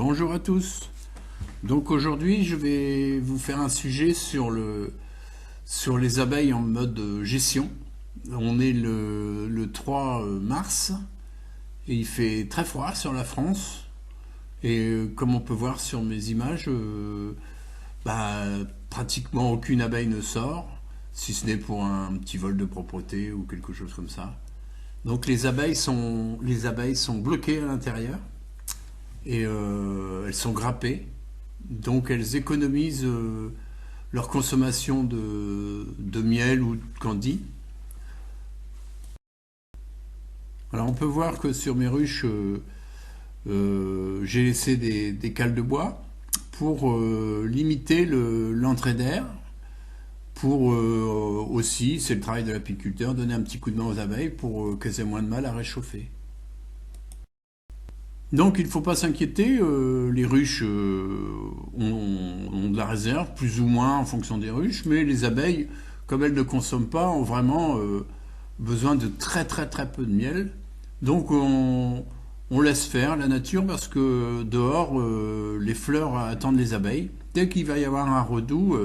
Bonjour à tous. Donc aujourd'hui, je vais vous faire un sujet sur les abeilles en mode gestion. On est le 3 mars et il fait très froid sur la France. Et comme on peut voir sur mes images, bah, pratiquement aucune abeille ne sort, si ce n'est pour un petit vol de propreté ou quelque chose comme ça. Donc les abeilles sont bloquées à l'intérieur et elles sont grappées. Donc elles économisent leur consommation de miel ou de candy. Alors on peut voir que sur mes ruches, j'ai laissé des cales de bois pour limiter l'entrée d'air, pour aussi, c'est le travail de l'apiculteur, donner un petit coup de main aux abeilles pour qu'elles aient moins de mal à réchauffer. Donc il ne faut pas s'inquiéter, les ruches ont de la réserve, plus ou moins en fonction des ruches, mais les abeilles, comme elles ne consomment pas, ont vraiment besoin de très très très peu de miel. Donc on laisse faire la nature parce que dehors, les fleurs attendent les abeilles. Dès qu'il va y avoir un redoux,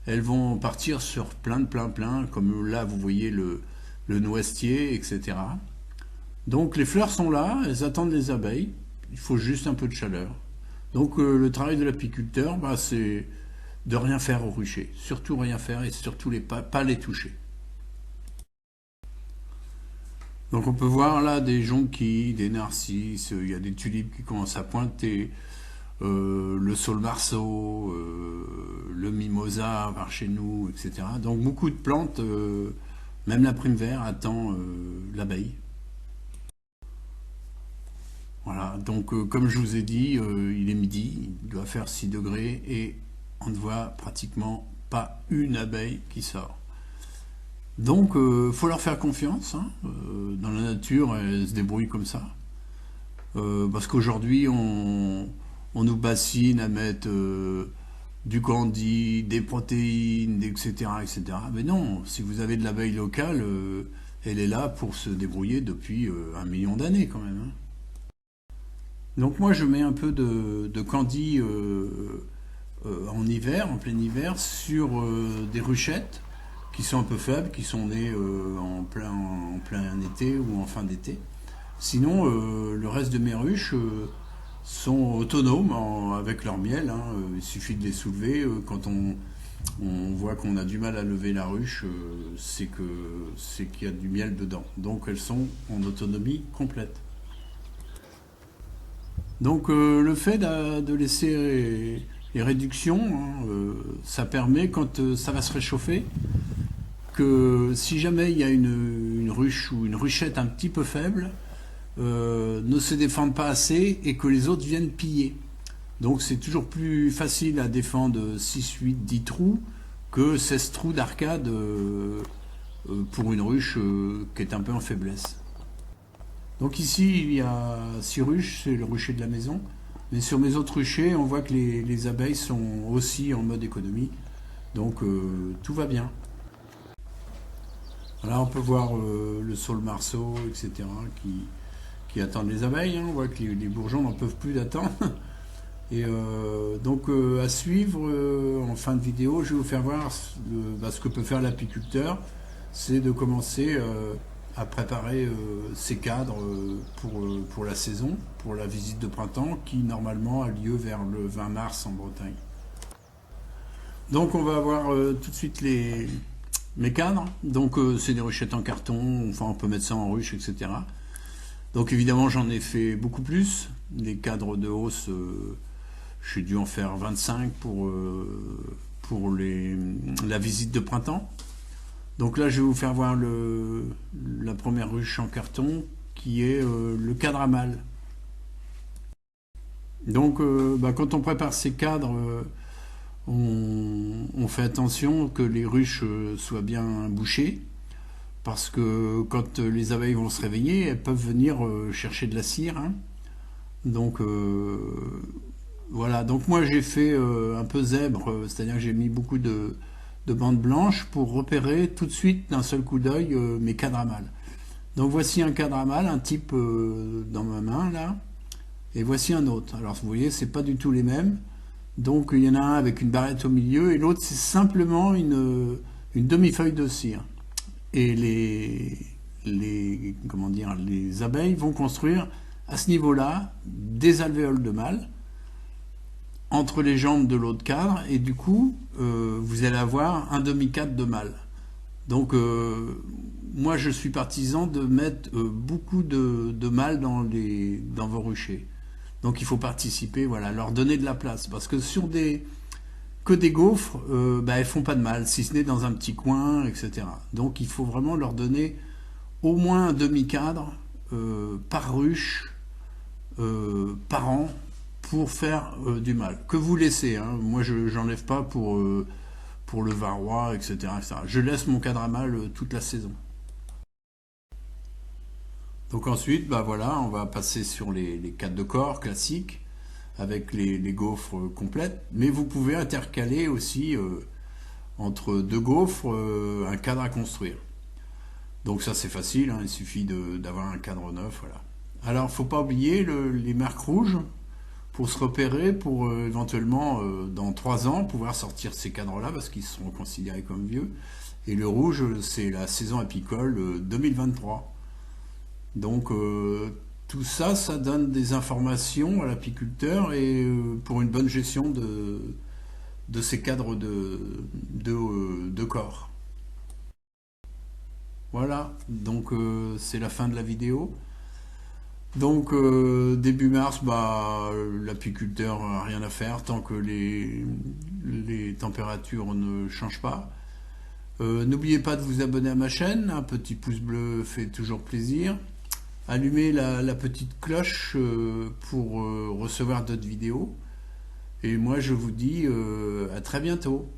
elles vont partir sur plein, comme là vous voyez le noisetier, etc. Donc les fleurs sont là, elles attendent les abeilles, il faut juste un peu de chaleur. Donc le travail de l'apiculteur, bah, c'est de rien faire au rucher, surtout rien faire et surtout pas les toucher. Donc on peut voir là des jonquilles, des narcisses, il y a des tulipes qui commencent à pointer, le saule marceau, le mimosa par chez nous, etc. Donc beaucoup de plantes, même la prime vert attend l'abeille. Voilà, donc comme je vous ai dit, il est midi, il doit faire 6 degrés et on ne voit pratiquement pas une abeille qui sort. Donc faut leur faire confiance, hein. Dans la nature, elles se débrouillent comme ça. Parce qu'aujourd'hui, on nous bassine à mettre du candy, des protéines, etc., etc. Mais non, si vous avez de l'abeille locale, elle est là pour se débrouiller depuis 1 million d'années quand même, hein. Donc moi je mets un peu de candy en hiver, en plein hiver, sur des ruchettes qui sont un peu faibles, qui sont nées en plein été ou en fin d'été. Sinon, le reste de mes ruches sont autonomes avec leur miel, hein. Il suffit de les soulever. Quand on voit qu'on a du mal à lever la ruche, c'est qu'il y a du miel dedans. Donc elles sont en autonomie complète. Donc le fait de laisser les réductions, hein, ça permet quand ça va se réchauffer que si jamais il y a une ruche ou une ruchette un petit peu faible, ne se défendent pas assez et que les autres viennent piller. Donc c'est toujours plus facile à défendre 6, 8, 10 trous que 16 trous d'arcade pour une ruche qui est un peu en faiblesse. Donc ici, il y a 6 ruches, c'est le rucher de la maison. Mais sur mes autres ruchers, on voit que les abeilles sont aussi en mode économie. Donc tout va bien. Là, on peut voir le saule marceau, etc. qui attendent les abeilles, hein. On voit que les bourgeons n'en peuvent plus d'attendre. Et donc à suivre, en fin de vidéo, je vais vous faire voir ce que peut faire l'apiculteur. C'est de commencer à préparer ces cadres pour la saison, pour la visite de printemps qui normalement a lieu vers le 20 mars en Bretagne. Donc on va voir tout de suite mes cadres. Donc c'est des ruchettes en carton, enfin on peut mettre ça en ruche, etc. Donc évidemment j'en ai fait beaucoup plus. Les cadres de hausse, j'ai dû en faire 25 pour la visite de printemps. Donc là, je vais vous faire voir la première ruche en carton qui est le cadre à mâle. Donc, quand on prépare ces cadres, on fait attention que les ruches soient bien bouchées parce que quand les abeilles vont se réveiller, elles peuvent venir chercher de la cire, hein. Donc, voilà. Donc moi, j'ai fait un peu zèbre, c'est-à-dire que j'ai mis beaucoup de bandes blanches pour repérer tout de suite d'un seul coup d'œil mes cadres à mâles. Donc voici un cadre à mâle, un type dans ma main là. Et voici un autre. Alors vous voyez, c'est pas du tout les mêmes. Donc il y en a un avec une barrette au milieu et l'autre c'est simplement une demi-feuille de cire. Et comment dire, les abeilles vont construire à ce niveau-là des alvéoles de mâle entre les jambes de l'autre cadre et du coup vous allez avoir un demi-cadre de mâle. Donc moi je suis partisan de mettre beaucoup de mâles dans vos ruchers. Donc il faut participer, voilà, leur donner de la place. Parce que que des gaufres, elles font pas de mal, si ce n'est dans un petit coin, etc. Donc il faut vraiment leur donner au moins un demi-cadre par ruche, par an, pour faire du mal. Que vous laissez, hein. Moi je n'enlève pas pour le varroa, etc., etc. Je laisse mon cadre à mâle toute la saison. Donc ensuite, bah voilà, on va passer sur les cadres de corps classiques avec les gaufres complètes, mais vous pouvez intercaler aussi entre deux gaufres un cadre à construire. Donc ça c'est facile, hein, il suffit d'avoir un cadre neuf, voilà. Alors faut pas oublier les marques rouges pour se repérer, pour éventuellement dans 3 ans pouvoir sortir ces cadres-là parce qu'ils seront considérés comme vieux. Et le rouge c'est la saison apicole 2023. Donc tout ça, ça donne des informations à l'apiculteur et pour une bonne gestion de ces cadres de corps. Voilà, donc c'est la fin de la vidéo. Donc début mars, bah, l'apiculteur n'a rien à faire tant que les températures ne changent pas. N'oubliez pas de vous abonner à ma chaîne, un petit pouce bleu fait toujours plaisir. Allumez la petite cloche pour recevoir d'autres vidéos. Et moi je vous dis à très bientôt.